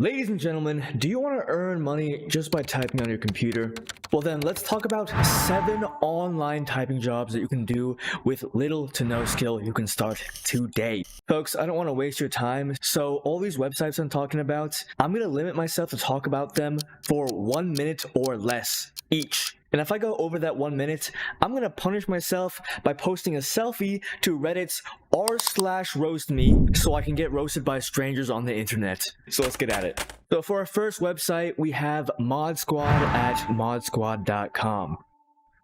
Ladies and gentlemen, do you want to earn money just by typing on your computer? Well then, let's talk about 7 online typing jobs that you can do with little to no skill you can start today. Folks, I don't want to waste your time, so all these websites I'm talking about, I'm going to limit myself to talk about them for 1 minute or less each. And if I go over that 1 minute, I'm going to punish myself by posting a selfie to Reddit's r/roastme so I can get roasted by strangers on the internet. So let's get at it. So for our first website, we have ModSquad at modsquad.com.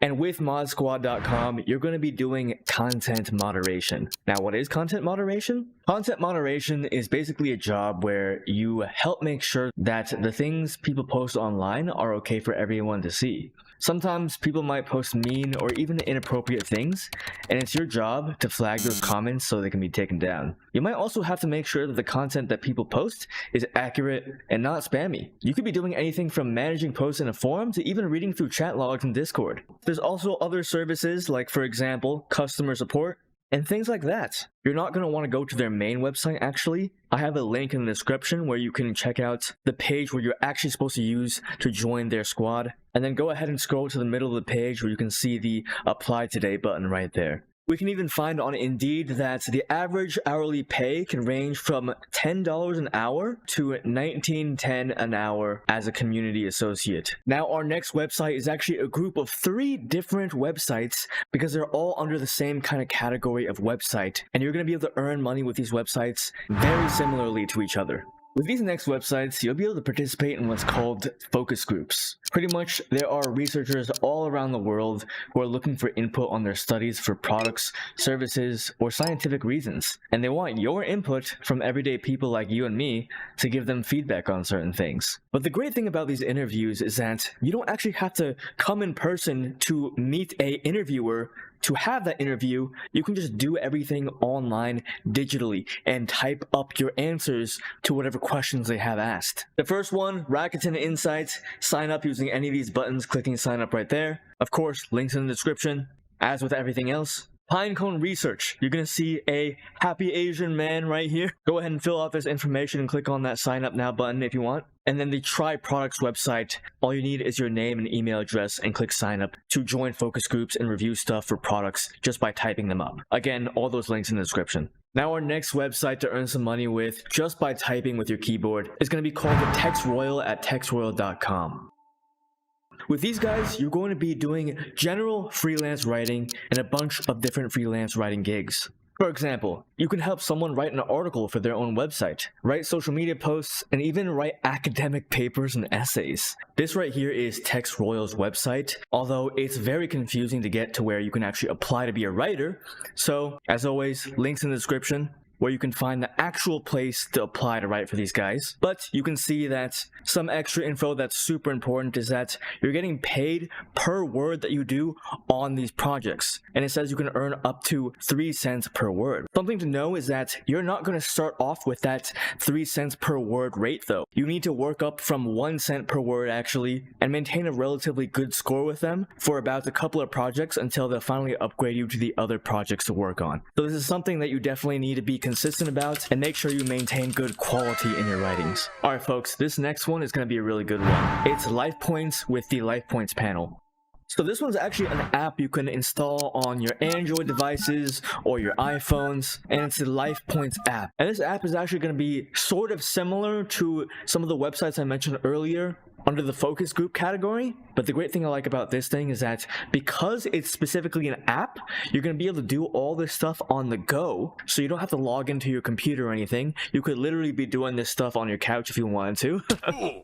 And with modsquad.com, you're going to be doing content moderation. Now, what is content moderation? Content moderation is basically a job where you help make sure that the things people post online are okay for everyone to see. Sometimes people might post mean or even inappropriate things, and it's your job to flag those comments so they can be taken down. You might also have to make sure that the content that people post is accurate and not spammy. You could be doing anything from managing posts in a forum to even reading through chat logs in Discord. There's also other services like, for example, customer support and things like that. You're not going to want to go to their main website actually. I have a link in the description where you can check out the page where you're actually supposed to use to join their squad. And then go ahead and scroll to the middle of the page where you can see the Apply Today button right there. We can even find on Indeed that the average hourly pay can range from $10 an hour to $19.10 an hour as a community associate. Now, our next website is actually a group of 3 different websites because they're all under the same kind of category of website, and you're going to be able to earn money with these websites very similarly to each other. With these next websites, you'll be able to participate in what's called focus groups. Pretty much, there are researchers all around the world who are looking for input on their studies for products, services, or scientific reasons. And they want your input from everyday people like you and me to give them feedback on certain things. But the great thing about these interviews is that you don't actually have to come in person to meet an interviewer to have that interview. You can just do everything online digitally and type up your answers to whatever questions they have asked. The first one, Rakuten Insights. Sign up using any of these buttons, clicking sign up right there. Of course, links in the description. As with everything else. Pinecone Research. You're going to see a happy Asian man right here. Go ahead and fill out this information and click on that sign up now button if you want. And then the Try Products website. All you need is your name and email address and click sign up to join focus groups and review stuff for products just by typing them up. Again, all those links in the description. Now our next website to earn some money with just by typing with your keyboard is going to be called the TextRoyal at textroyal.com. With these guys, you're going to be doing general freelance writing and a bunch of different freelance writing gigs. For example, you can help someone write an article for their own website, write social media posts, and even write academic papers and essays. This right here is TextRoyal's website, although it's very confusing to get to where you can actually apply to be a writer. So, as always, links in the description where you can find the actual place to apply to write for these guys. But you can see that some extra info that's super important is that you're getting paid per word that you do on these projects. And it says you can earn up to 3 cents per word. Something to know is that you're not going to start off with that 3 cents per word rate though. You need to work up from 1 cent per word actually and maintain a relatively good score with them for about a couple of projects until they'll finally upgrade you to the other projects to work on. So this is something that you definitely need to be consistent about and make sure you maintain good quality in your writings. Alright folks, this next one is going to be a really good one. It's Life Points with the Life Points panel. So this one's actually an app you can install on your Android devices or your iPhones, and it's the Life Points app. And this app is actually going to be sort of similar to some of the websites I mentioned earlier under the focus group category. But the great thing I like about this thing is that because it's specifically an app, you're going to be able to do all this stuff on the go. So you don't have to log into your computer or anything. You could literally be doing this stuff on your couch if you wanted to.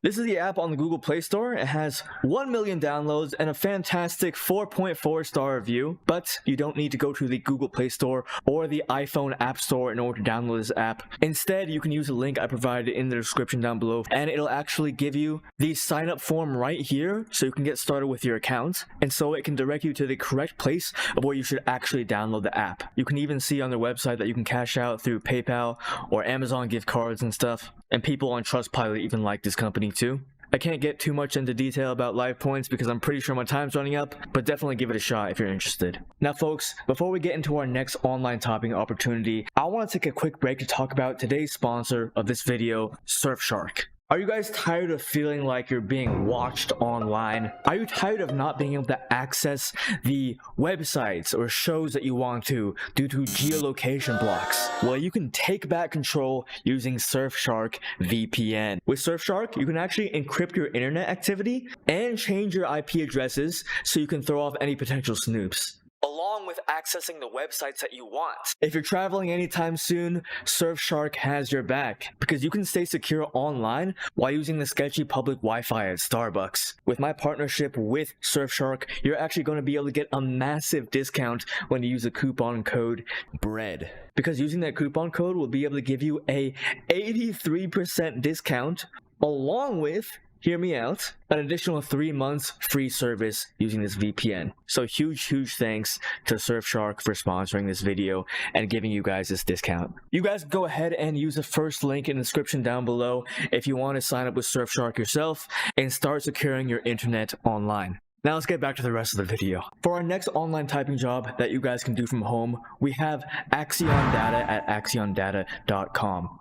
This is the app on the Google Play Store. It has 1 million downloads and a fantastic 4.4 star review. But you don't need to go to the Google Play Store or the iPhone App Store in order to download this app. Instead, you can use the link I provided in the description down below, and it'll actually give you the sign up form right here so you can get started with your account, and so it can direct you to the correct place of where you should actually download the app. You can even see on their website that you can cash out through PayPal or Amazon gift cards and stuff, and people on Trustpilot even like this company too. I can't get too much into detail about Life Points because I'm pretty sure my time's running up, but definitely give it a shot if you're interested. Now folks, before we get into our next online topping opportunity, I want to take a quick break to talk about today's sponsor of this video, SurfShark. Are you guys tired of feeling like you're being watched online? Are you tired of not being able to access the websites or shows that you want to due to geolocation blocks? Well, you can take back control using SurfShark VPN. With SurfShark, you can actually encrypt your internet activity and change your IP addresses so you can throw off any potential snoops, along with accessing the websites that you want. If you're traveling anytime soon, SurfShark has your back because you can stay secure online while using the sketchy public Wi-Fi at Starbucks. With my partnership with SurfShark, you're actually going to be able to get a massive discount when you use the coupon code BREAD. Because using that coupon code will be able to give you a 83% discount along with, hear me out, an additional 3 months free service using this VPN. So huge thanks to SurfShark for sponsoring this video and giving you guys this discount. You guys go ahead and use the first link in the description down below if you want to sign up with SurfShark yourself and start securing your internet online. Now let's get back to the rest of the video. For our next online typing job that you guys can do from home, we have Axion Data at axiondata.com.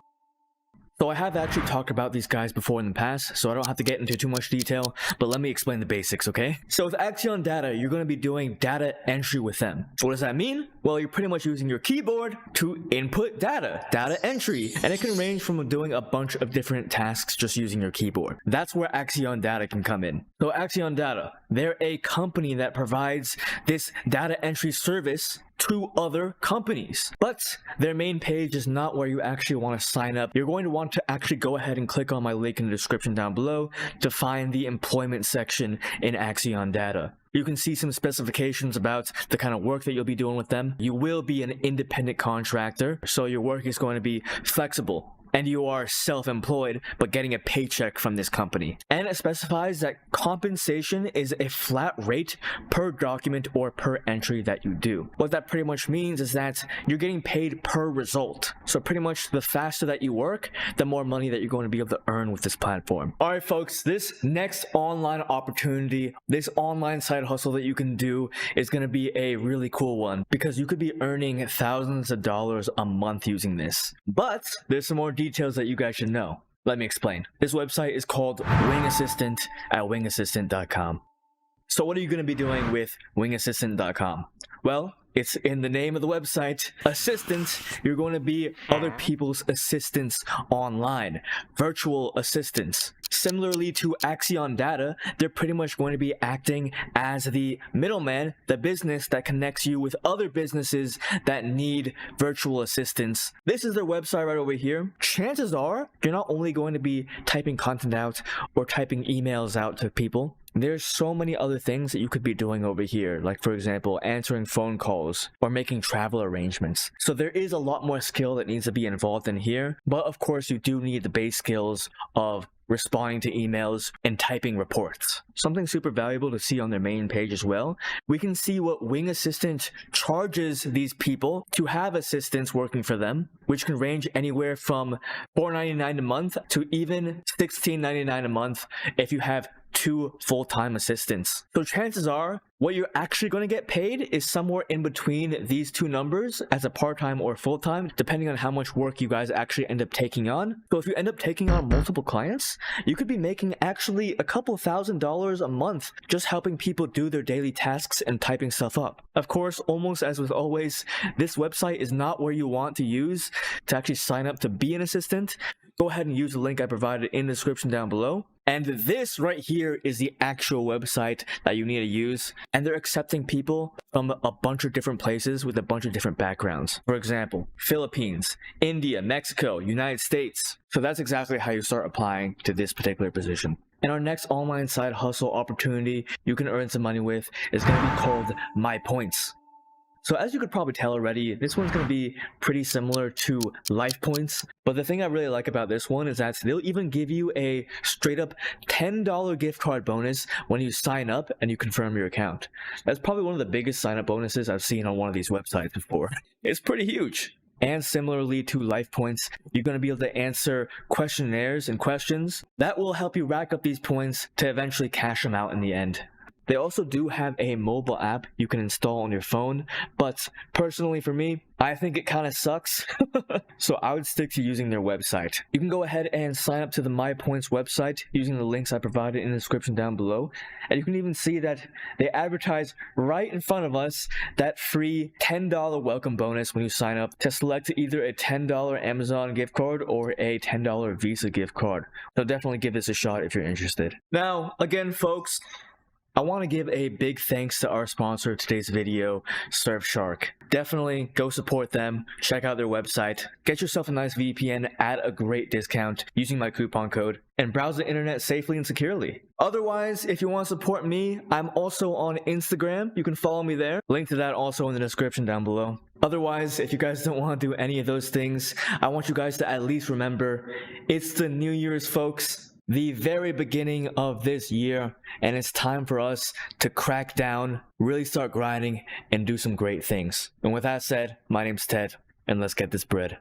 So I have actually talked about these guys before in the past, so I don't have to get into too much detail, but let me explain the basics, okay? So with Axion Data, you're going to be doing data entry with them. What does that mean? Well, you're pretty much using your keyboard to input data entry, and it can range from doing a bunch of different tasks just using your keyboard. That's where Axion Data can come in. So Axion Data, they're a company that provides this data entry service to other companies, but their main page is not where you actually want to sign up. You're going to want to actually go ahead and click on my link in the description down below to find the employment section in Axion Data. You can see some specifications about the kind of work that you'll be doing with them. You will be an independent contractor, so your work is going to be flexible. And you are self-employed, but getting a paycheck from this company. And it specifies that compensation is a flat rate per document or per entry that you do. What that pretty much means is that you're getting paid per result. So pretty much the faster that you work, the more money that you're going to be able to earn with this platform. All right, folks, this next online opportunity, this online side hustle that you can do is going to be a really cool one because you could be earning thousands of dollars a month using this. But there's some more details that you guys should know. Let me explain. This website is called Wing Assistant at wingassistant.com. So what are you going to be doing with wingassistant.com? Well, it's in the name of the website. Assistant, you're going to be other people's assistants online, virtual assistants. Similarly to Axion Data, they're pretty much going to be acting as the middleman, the business that connects you with other businesses that need virtual assistants. This is their website right over here. Chances are you're not only going to be typing content out or typing emails out to people. There's so many other things that you could be doing over here, like for example, answering phone calls or making travel arrangements. So there is a lot more skill that needs to be involved in here, but of course you do need the base skills of responding to emails and typing reports. Something super valuable to see on their main page as well. We can see what Wing Assistant charges these people to have assistants working for them, which can range anywhere from $4.99 a month to even $16.99 a month if you have 2 full-time assistants. So chances are what you're actually going to get paid is somewhere in between these two numbers as a part-time or full-time, depending on how much work you guys actually end up taking on. So if you end up taking on multiple clients, you could be making actually a couple $1,000s a month just helping people do their daily tasks and typing stuff up. Of course, almost as with always, this website is not where you want to use to actually sign up to be an assistant. Go ahead and use the link I provided in the description down below. And this right here is the actual website that you need to use. And they're accepting people from a bunch of different places with a bunch of different backgrounds. For example, Philippines, India, Mexico, United States. So that's exactly how you start applying to this particular position. And our next online side hustle opportunity you can earn some money with is going to be called My Points. So as you could probably tell already, this one's going to be pretty similar to Life Points. But the thing I really like about this one is that they'll even give you a straight up $10 gift card bonus when you sign up and you confirm your account. That's probably one of the biggest sign up bonuses I've seen on one of these websites before. It's pretty huge. And similarly to Life Points, you're going to be able to answer questionnaires and questions that will help you rack up these points to eventually cash them out in the end. They also do have a mobile app you can install on your phone, but personally for me, I think it kind of sucks. So I would stick to using their website. You can go ahead and sign up to the My Points website using the links I provided in the description down below. And you can even see that they advertise right in front of us that free $10 welcome bonus when you sign up to select either a $10 Amazon gift card or a $10 Visa gift card. So definitely give this a shot if you're interested. Now, again, folks, I want to give a big thanks to our sponsor of today's video, SurfShark. Definitely go support them, check out their website, get yourself a nice VPN at a great discount using my coupon code, and browse the internet safely and securely. Otherwise, if you want to support me, I'm also on Instagram. You can follow me there. Link to that also in the description down below. Otherwise, if you guys don't want to do any of those things, I want you guys to at least remember, it's the New Year's, folks. The very beginning of this year, and it's time for us to crack down, really start grinding, and do some great things. And with that said, my name's Ted, and let's get this bread.